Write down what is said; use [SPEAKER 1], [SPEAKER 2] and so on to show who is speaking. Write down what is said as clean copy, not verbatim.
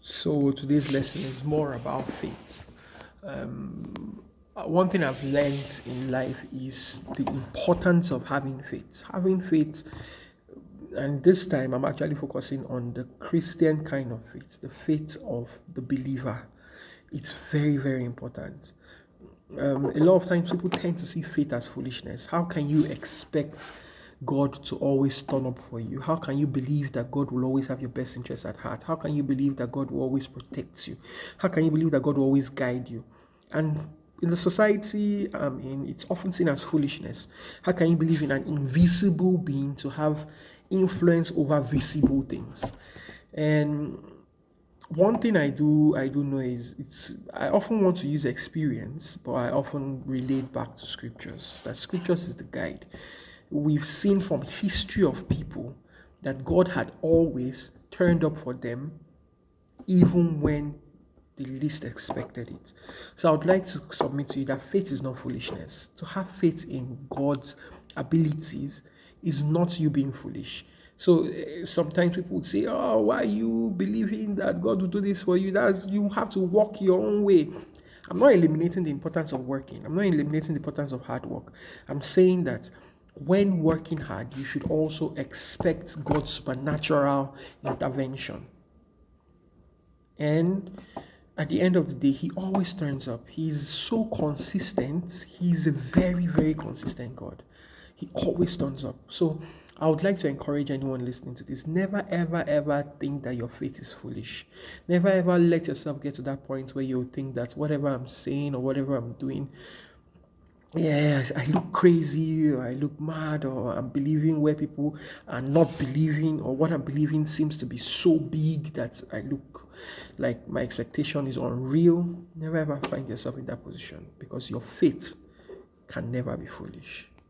[SPEAKER 1] So today's lesson is more about faith. One thing I've learned in life is the importance of having faith. Having faith, and this time I'm actually focusing on the Christian kind of faith, the faith of the believer. It's very, very important. A lot of times people tend to see faith as foolishness. How can you expect God to always turn up for you? How can you believe that God will always have your best interests at heart? How can you believe that God will always protect you? How can you believe that God will always guide you? And in the society it's often seen as foolishness. How can you believe in an invisible being to have influence over visible things? And one thing I do know is I often want to use experience, but I often relate back to scriptures. That scriptures is the guide. We've seen from history of people that God had always turned up for them even when they least expected it. So I would like to submit to you that faith is not foolishness. To have faith in God's abilities is not you being foolish. So sometimes people would say, "Oh, why are you believing that God will do this for you? That's you have to walk your own way." I'm not eliminating the importance of working. I'm not eliminating the importance of hard work. I'm saying that when working hard, you should also expect God's supernatural intervention. And at the end of the day, he always turns up. He's so consistent. He's a very, very consistent God. He always turns up. So I would like to encourage anyone listening to this. Never, ever, ever think that your faith is foolish. Never, ever let yourself get to that point where you think that whatever I'm saying or whatever I'm doing, yes, I look crazy, or I look mad, or I'm believing where people are not believing, or what I'm believing seems to be so big that I look like my expectation is unreal. Never ever find yourself in that position because your faith can never be foolish.